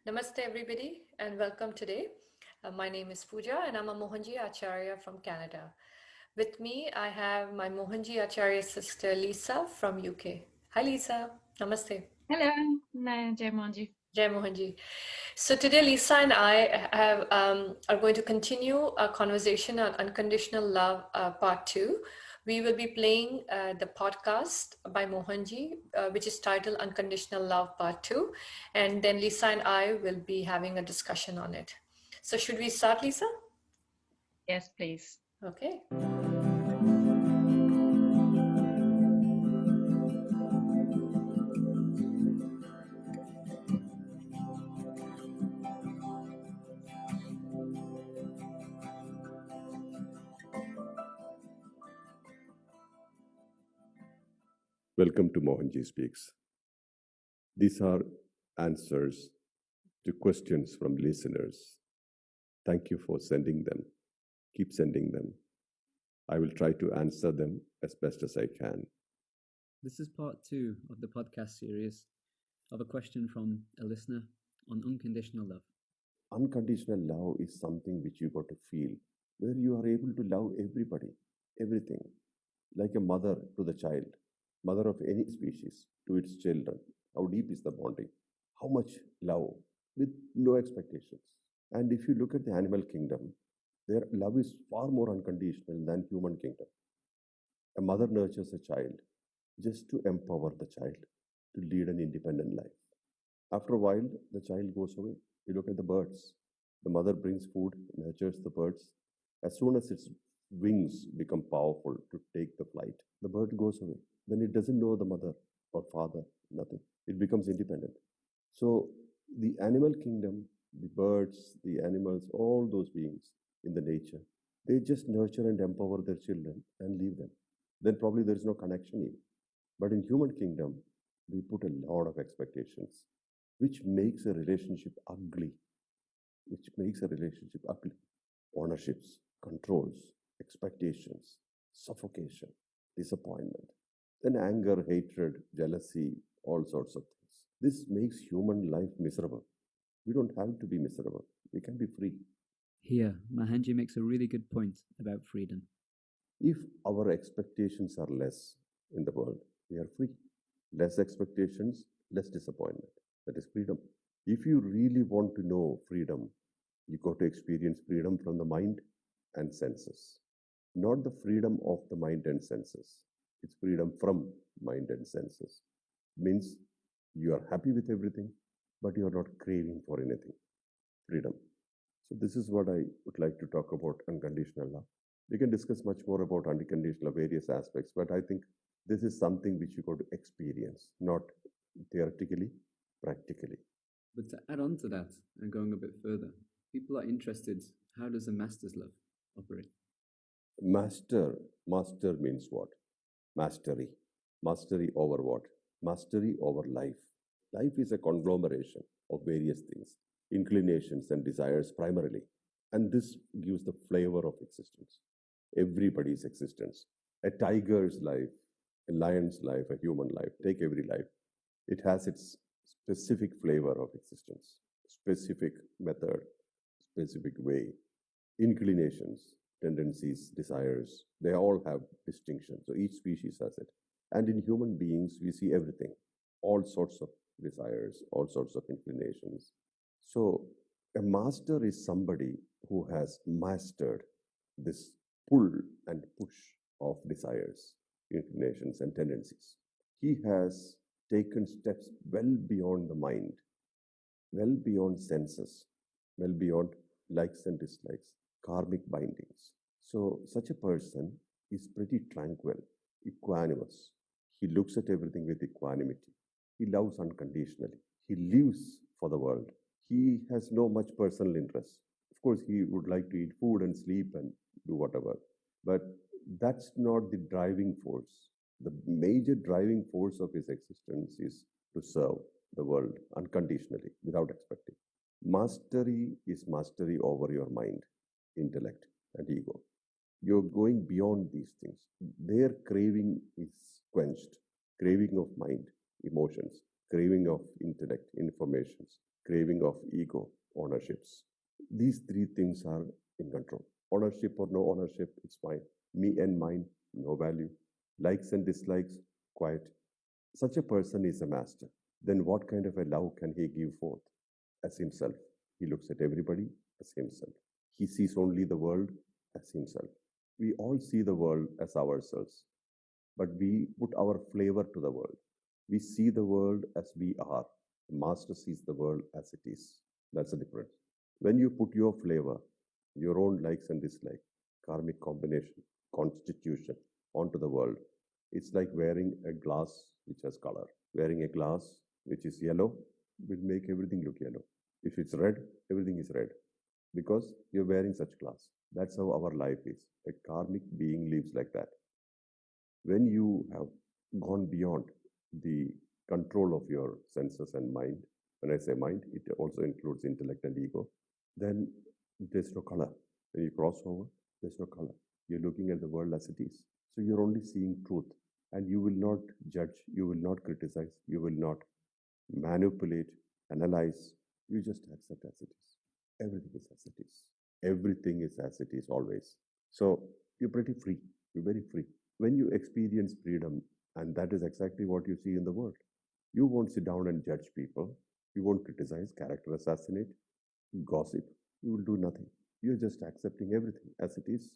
Namaste, everybody, and welcome today. My name is Pooja, and I'm a Mohanji Acharya from Canada. With me, I have my Mohanji Acharya sister Lisa from UK. Hi, Lisa. Namaste. Hello, Jai Manji. Jai Mohanji. So today, Lisa and I are going to continue our conversation on unconditional love, part two. We will be playing the podcast by Mohanji, which is titled Unconditional Love Part 2. And then Lisa and I will be having a discussion on it. So, should we start, Lisa? Yes, please. Okay. Welcome to Mohanji Speaks. These are answers to questions from listeners. Thank you for sending them. Keep sending them. I will try to answer them as best as I can. This is part two of the podcast series of a question from a listener on unconditional love. Unconditional love is something which you got to feel, where you are able to love everybody, everything, like a mother to the child, mother of any species to its children. How deep is the bonding? How much love with no expectations? And if you look at the animal kingdom, their love is far more unconditional than human kingdom. A mother nurtures a child just to empower the child to lead an independent life. After a while, the child goes away. You look at the birds. The mother brings food, nurtures the birds. As soon as its wings become powerful to take the flight, the bird goes away. Then it doesn't know the mother or father, nothing. It becomes independent. So the animal kingdom, the birds, the animals, all those beings in the nature, they just nurture and empower their children and leave them. Then probably there is no connection even. But in human kingdom, we put a lot of expectations, which makes a relationship ugly. Ownerships, controls, expectations, suffocation, disappointment, then anger, hatred, jealousy, all sorts of things. This makes human life miserable. We don't have to be miserable. We can be free. Here, Mohanji makes a really good point about freedom. If our expectations are less in the world, we are free. Less expectations, less disappointment. That is freedom. If you really want to know freedom, you got to experience freedom from the mind and senses. Not the freedom of the mind and senses. It's freedom from mind and senses. Means you are happy with everything, but you are not craving for anything. Freedom. So this is what I would like to talk about unconditional love. We can discuss much more about unconditional love, various aspects, but I think this is something which you got to experience, not theoretically, practically. But to add on to that and going a bit further, people are interested, how does a master's love operate? Master means what? Mastery. Mastery over what? Mastery over life. Life is a conglomeration of various things, inclinations and desires primarily. And this gives the flavor of existence, everybody's existence. A tiger's life, a lion's life, a human life, take every life. It has its specific flavor of existence, specific method, specific way, inclinations, tendencies, desires, they all have distinction. So each species has it. And in human beings, we see everything, all sorts of desires, all sorts of inclinations. So a master is somebody who has mastered this pull and push of desires, inclinations, and tendencies. He has taken steps well beyond the mind, well beyond senses, well beyond likes and dislikes, karmic bindings. So, such a person is pretty tranquil, equanimous. He looks at everything with equanimity. He loves unconditionally. He lives for the world. He has no much personal interest. Of course, he would like to eat food and sleep and do whatever. But that's not the driving force. The major driving force of his existence is to serve the world unconditionally without expecting. Mastery is mastery over your mind, intellect, and ego. You're going beyond these things. Their craving is quenched, craving of mind, emotions, craving of intellect, informations, craving of ego, ownerships. These three things are in control. Ownership or no ownership, it's fine. Me and mine, no value. Likes and dislikes, quiet. Such a person is a master. Then what kind of a love can he give forth? As himself. He looks at everybody as himself. He sees only the world as himself. We all see the world as ourselves, but we put our flavor to the world. We see the world as we are. The master sees the world as it is. That's the difference. When you put your flavor, your own likes and dislikes, karmic combination, constitution onto the world, it's like wearing a glass which has color. Wearing a glass which is yellow will make everything look yellow. If it's red, everything is red because you're wearing such glass. That's how our life is. A karmic being lives like that. When you have gone beyond the control of your senses and mind, when I say mind, it also includes intellect and ego, then there's no color. When you cross over, there's no color. You're looking at the world as it is. So you're only seeing truth. And you will not judge, you will not criticize, you will not manipulate, analyze. You just accept as it is. Everything is as it is. Everything is as it is always. So you're pretty free. You're very free. When you experience freedom, and that is exactly what you see in the world, you won't sit down and judge people. You won't criticize, character assassinate, gossip. You will do nothing. You're just accepting everything as it is.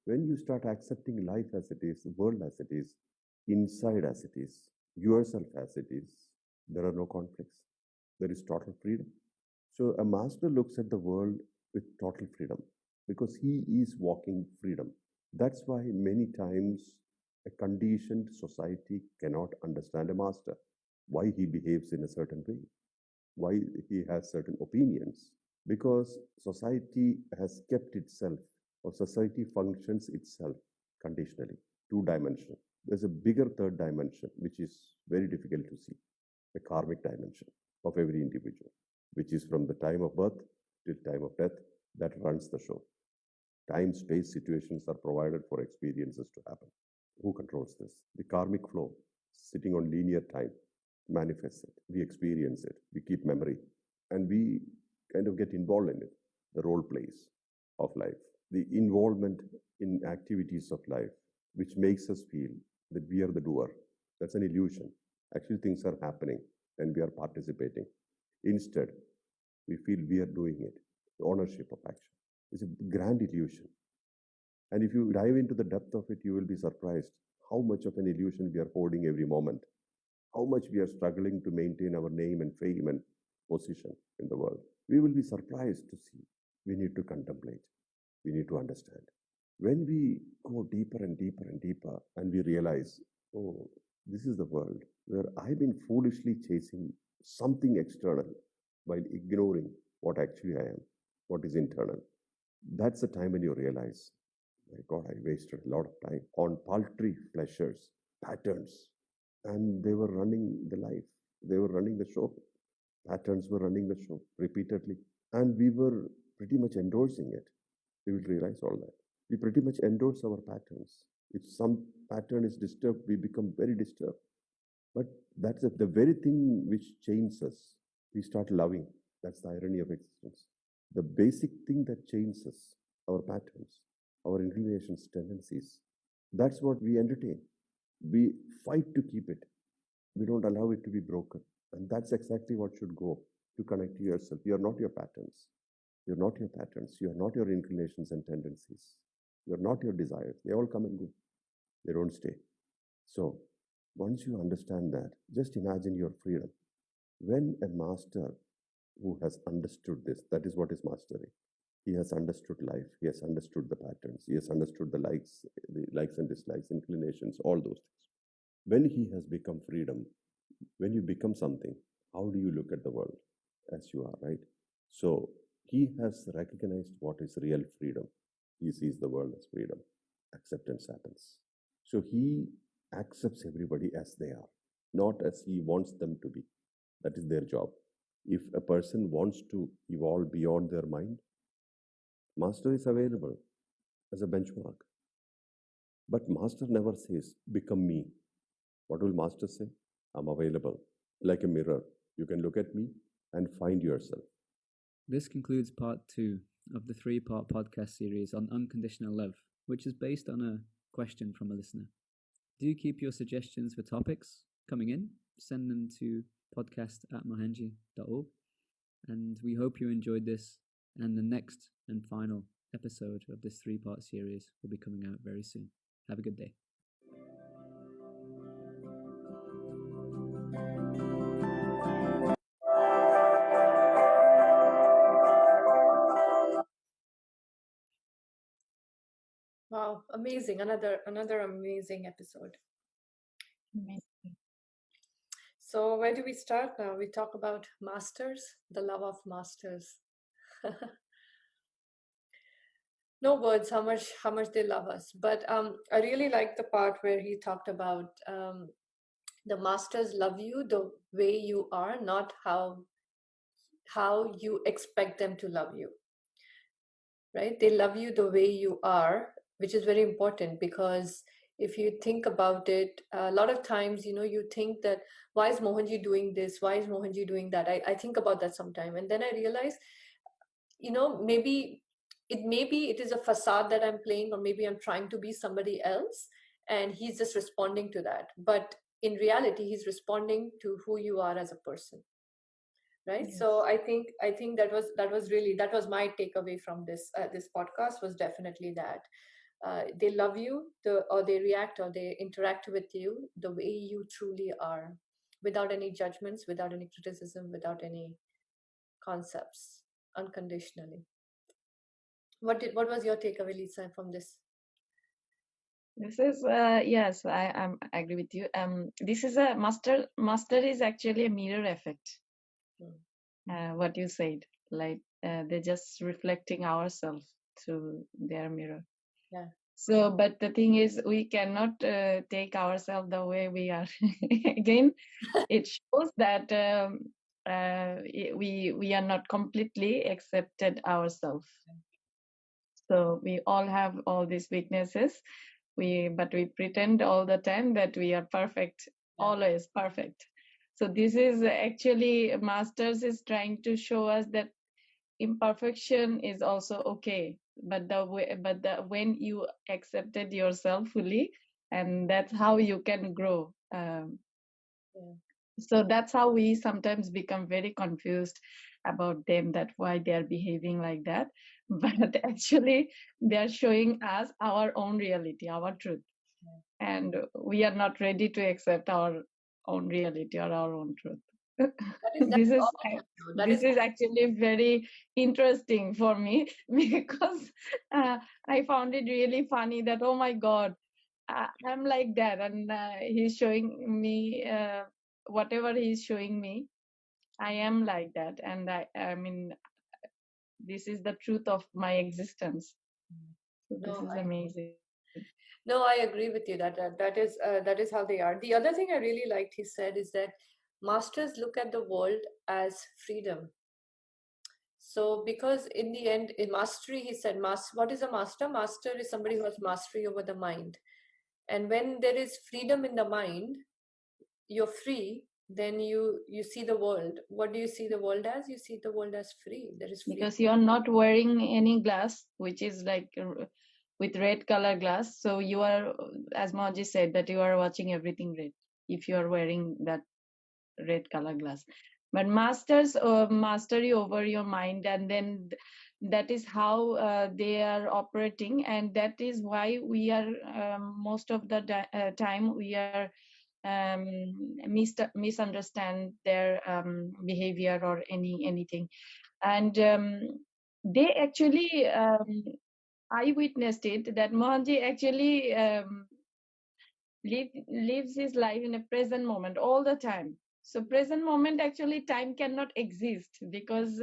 When you start accepting life as it is, the world as it is, inside as it is, yourself as it is, there are no conflicts. There is total freedom. So a master looks at the world with total freedom because he is walking freedom. That's why many times a conditioned society cannot understand a master, why he behaves in a certain way, why he has certain opinions, because society has kept itself, or society functions itself conditionally, two-dimensional. There's a bigger third dimension, which is very difficult to see, the karmic dimension of every individual, which is from the time of birth till time of death, that runs the show. Time, space, situations are provided for experiences to happen. Who controls this? The karmic flow, sitting on linear time, manifests it. We experience it. We keep memory. And we kind of get involved in it. The role plays of life. The involvement in activities of life, which makes us feel that we are the doer. That's an illusion. Actually, things are happening and we are participating. Instead, we feel we are doing it. The ownership of action. It's a grand illusion. And if you dive into the depth of it, you will be surprised how much of an illusion we are holding every moment, how much we are struggling to maintain our name and fame and position in the world. We will be surprised to see. We need to contemplate. We need to understand. When we go deeper and deeper and deeper, and we realize, oh, this is the world where I've been foolishly chasing something external while ignoring what actually I am, what is internal. That's the time when you realize, my God, I wasted a lot of time on paltry pleasures, patterns, and they were running the life. They were running the show. Patterns were running the show repeatedly. And we were pretty much endorsing it. We will realize all that. We pretty much endorse our patterns. If some pattern is disturbed, we become very disturbed. But that's the very thing which chains us. We start loving. That's the irony of existence. The basic thing that chains us, our patterns, our inclinations, tendencies, that's what we entertain. We fight to keep it. We don't allow it to be broken. And that's exactly what should go to connect to yourself. You are not your patterns. You're not your patterns. You are not your inclinations and tendencies. You're not your desires. They all come and go. They don't stay. So once you understand that, just imagine your freedom. When a master who has understood this, that is what is mastery. He has understood life. He has understood the patterns. He has understood the likes and dislikes, inclinations, all those things. When he has become freedom, when you become something, how do you look at the world? As you are, right? So he has recognized what is real freedom. He sees the world as freedom. Acceptance happens. So he accepts everybody as they are, not as he wants them to be. That is their job. If a person wants to evolve beyond their mind, master is available as a benchmark. But master never says, become me. What will master say? I'm available. Like a mirror, you can look at me and find yourself. This concludes part 2 of the 3-part podcast series on unconditional love, which is based on a question from a listener. Do keep your suggestions for topics coming in. Send them to podcast@mohanji.org. And we hope you enjoyed this. And the next and final episode of this 3-part series will be coming out very soon. Have a good day. Wow, amazing. Another amazing episode. Amazing. So where do we start now? We talk about masters, the love of masters. No words how much they love us. But I really like the part where he talked about the masters love you the way you are, not how you expect them to love you. Right? They love you the way you are, which is very important, because if you think about it, a lot of times, you think that why is Mohanji doing this? Why is Mohanji doing that? I think about that sometime, and then I realize, maybe it is a facade that I'm playing, or maybe I'm trying to be somebody else, and he's just responding to that. But in reality, he's responding to who you are as a person. Right. Yes. So I think that was my takeaway from this podcast, was definitely that they love you, or they react, or they interact with you the way you truly are, without any judgments, without any criticism, without any concepts, unconditionally. What was your takeaway, Lisa, from this? This is yes, I agree with you. This is a master is actually a mirror effect. What you said, like they're just reflecting ourselves through their mirror. Yeah. So, but the thing is, we cannot take ourselves the way we are. Again, it shows that we are not completely accepted ourselves. So we all have all these weaknesses. But we pretend all the time that we are perfect, always perfect. So this is actually masters is trying to show us that imperfection is also okay. But when you accepted yourself fully, and that's how you can grow. So that's how we sometimes become very confused about them, that why they are behaving like that. But actually they are showing us our own reality, our truth, and we are not ready to accept our own reality or our own truth. That this is is awesome. That this is is actually very interesting for me, because I found it really funny that, oh my god, I'm like that, and he's showing me whatever he's showing me, I am like that, and I mean, this is the truth of my existence. So this no is I amazing. No, I agree with you that is how they are. The other thing I really liked he said is that masters look at the world as freedom. So because in the end, in mastery, he said, what is a master? Master is somebody who has mastery over the mind. And when there is freedom in the mind, you're free. Then you see the world. What do you see the world as? You see the world as free. There is freedom. Because you are not wearing any glass which is like with red color glass, so you are, as Maji said, that you are watching everything red if you are wearing that red color glass. But masters mastery over your mind, and then that is how they are operating, and that is why we are most of the time we are um, misunderstand their behavior or anything. And they actually I witnessed it, that Mohanji actually lives his life in a present moment all the time. So present moment, actually time cannot exist, because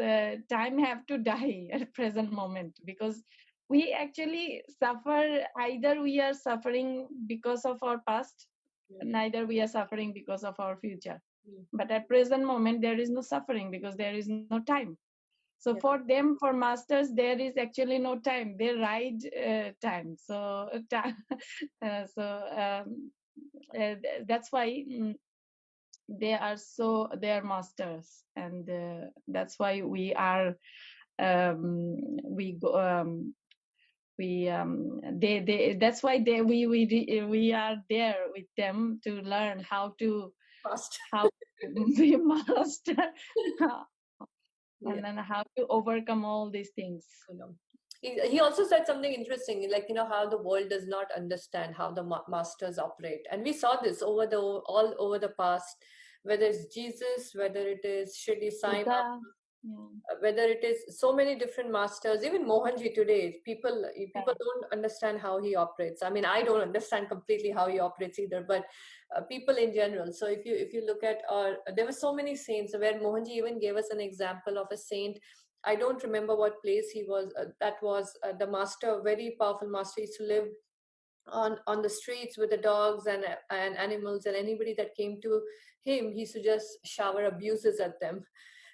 time have to die at present moment, because we actually suffer, either we are suffering because of our past, neither we are suffering because of our future. But at present moment there is no suffering, because there is no time. So for them, for masters, there is actually no time. They ride time. So so that's why they are masters, and that's why we are we go we they that's why we are there with them to learn how to Fast. be master, Yeah. and then how to overcome all these things. You know, he also said something interesting, like, how the world does not understand how the masters operate. And we saw this all over the past, whether it's Jesus, whether it is Shirdi Sai Baba, Buddha, yeah, whether it is so many different masters, even Mohanji today, people yeah. don't understand how he operates. I mean, I don't understand completely how he operates either, but people in general. So if you look at, there were so many saints where Mohanji even gave us an example of a saint. I don't remember what place he was. That was the master, very powerful master. He used to live on the streets with the dogs and animals, and anybody that came to him, he used to just shower abuses at them.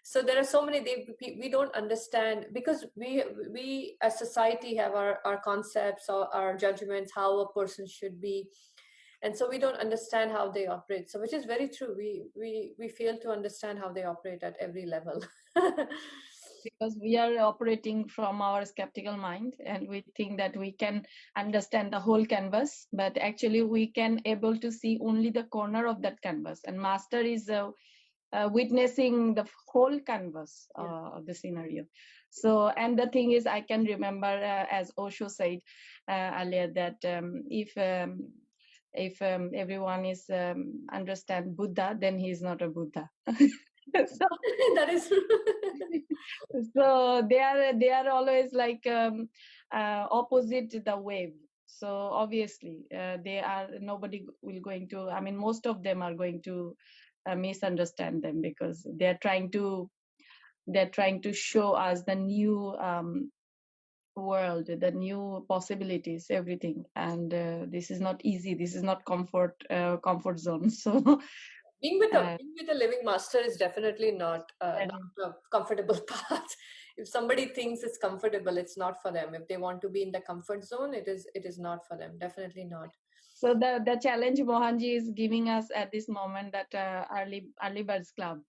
So there are so many, we don't understand, because we as society have our concepts or our judgments how a person should be, and so we don't understand how they operate. So which is very true, we fail to understand how they operate at every level. Because we are operating from our skeptical mind, and we think that we can understand the whole canvas, but actually we can able to see only the corner of that canvas, and master is witnessing the whole canvas of the scenario. So, and the thing is, I can remember, as Osho said earlier, that if everyone is understand Buddha, then he is not a Buddha. So, That is so they are always like opposite the wave. So obviously they are, nobody will going to, I mean, most of them are going to misunderstand them, because they're trying to show us the new world, the new possibilities, everything, and this is not easy, this is not comfort zone. So uh, being with a living master is definitely not a comfortable path. If somebody thinks it's comfortable, it's not for them. If they want to be in the comfort zone, it is not for them. Definitely not. so the challenge Mohanji is giving us at this moment, that early birds club,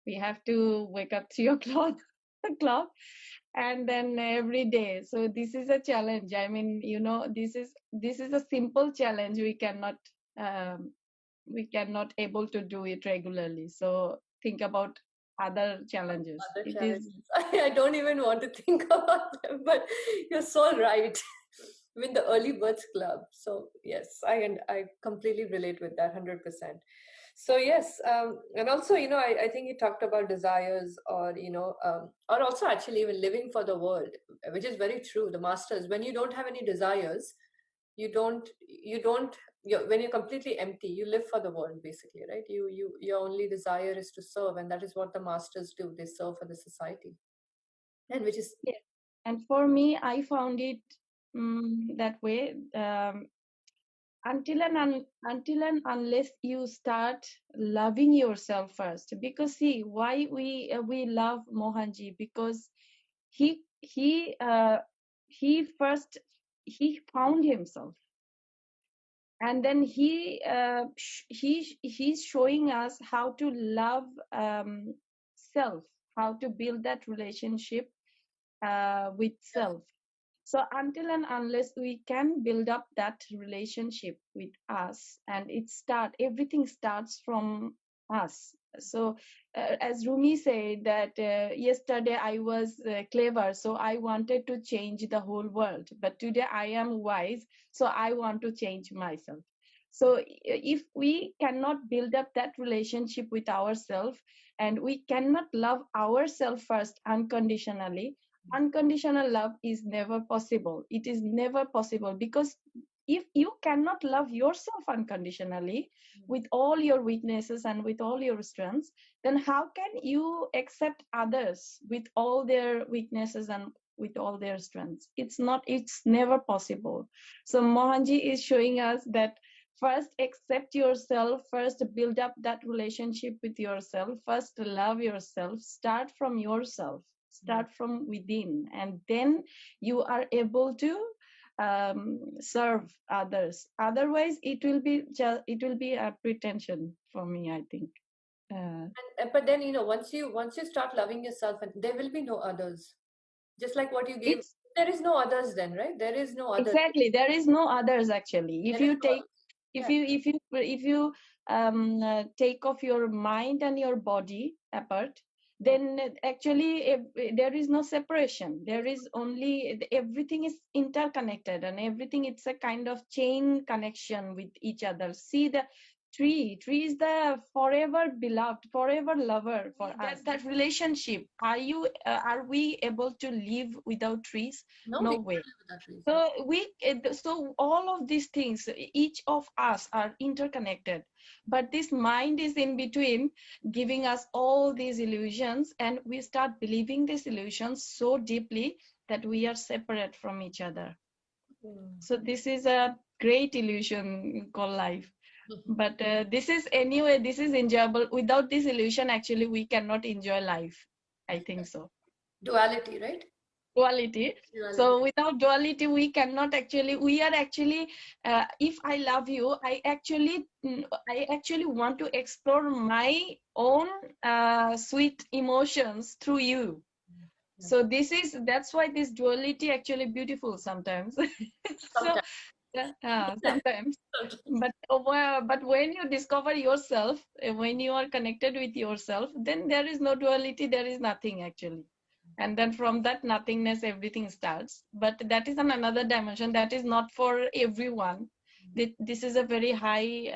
we have to wake up 3 o'clock clock, and then every day. So this is a challenge. I mean, this is a simple challenge. We cannot able to do it regularly. So think about other challenges. Other It is, challenges, I don't even want to think about them, but you're so right. I mean, the early birds club. So yes, I completely relate with that 100%. So yes, and also, I think you talked about desires, or also actually even living for the world, which is very true. The masters, when you don't have any desires, when you're completely empty, you live for the world, basically, right? Your only desire is to serve, and that is what the masters do. They serve for the society, and which is yeah. And for me, I found it that way. Until and unless you start loving yourself first, because see why we love Mohanji, because he first he found himself, and then he's showing us how to love self, how to build that relationship with self. So until and unless we can build up that relationship with us, and everything starts from us. So as Rumi said that yesterday I was clever, so I wanted to change the whole world, but today I am wise, so I want to change myself. So if we cannot build up that relationship with ourselves, and we cannot love ourselves first unconditionally, unconditional love is never possible. It is never possible, because if you cannot love yourself unconditionally with all your weaknesses and with all your strengths, then how can you accept others with all their weaknesses and with all their strengths? It's never possible. So Mohanji is showing us that first accept yourself, first build up that relationship with yourself, first love yourself, start from yourself, start from within, and then you are able to serve others. Otherwise it will be a pretension, for me, I think. But then, once you start loving yourself, and there will be no others. Just like what you gave, It's there is no others then, right? There is no others. exactly, there is no others actually. If There is you no take, others. if Yeah. you take off your mind and your body apart, then actually there is no separation. There is only, everything is interconnected, and everything, it's a kind of chain connection with each other. See the tree is the forever beloved, forever lover for us. That relationship, are we able to live without trees? No, we No can't way. live without trees. Yeah. So all of these things, each of us are interconnected, but this mind is in between, giving us all these illusions, and we start believing these illusions so deeply that we are separate from each other. Mm. So this is a great illusion called life. Mhm. But this is enjoyable. Without this illusion, actually, we cannot enjoy life. I think so. Duality, right? Duality. Duality. So without duality, we are actually, if I love you, I actually want to explore my own sweet emotions through you. Yeah. So that's why this duality actually beautiful sometimes. So Sometimes. sometimes, Sometimes. but when you discover yourself, when you are connected with yourself, then there is no duality, there is nothing actually. And then from that nothingness, everything starts. But that is another dimension that is not for everyone. This is a very high,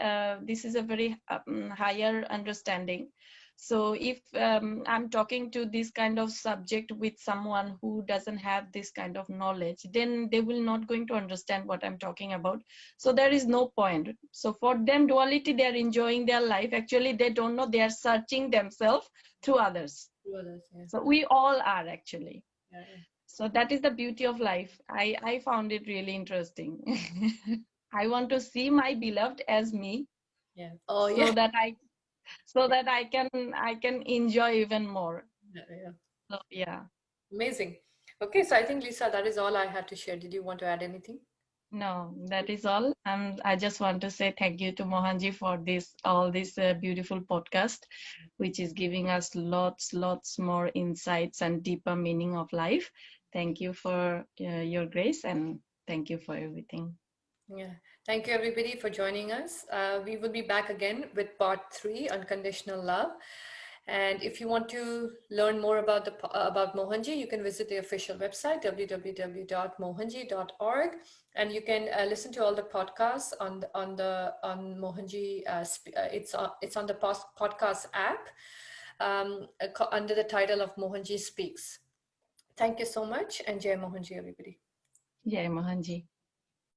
higher understanding. So if I'm talking to this kind of subject with someone who doesn't have this kind of knowledge, then they will not going to understand what I'm talking about. So there is no point. So for them, duality, they are enjoying their life. Actually, they don't know, they are searching themselves through others. Two others, yeah. So we all are actually. Yeah, yeah. So that is the beauty of life. I found it really interesting. I want to see my beloved as me, Yeah. Oh, so yeah. that I can enjoy even more. Yeah, yeah. So yeah. Amazing. Okay, so I think, Lisa, that is all I had to share. Did you want to add anything? No, that is all. I just want to say thank you to Mohanji for all this beautiful podcast, which is giving us lots more insights and deeper meaning of life. Thank you for your grace, and thank you for everything. Yeah. Thank you, everybody, for joining us. We will be back again with part 3, Unconditional Love. And if you want to learn more about Mohanji, you can visit the official website, www.mohanji.org, and you can listen to all the podcasts on Mohanji. It's on the podcast app, under the title of Mohanji Speaks. Thank you so much, and Jai Mohanji, everybody. Jai Mohanji.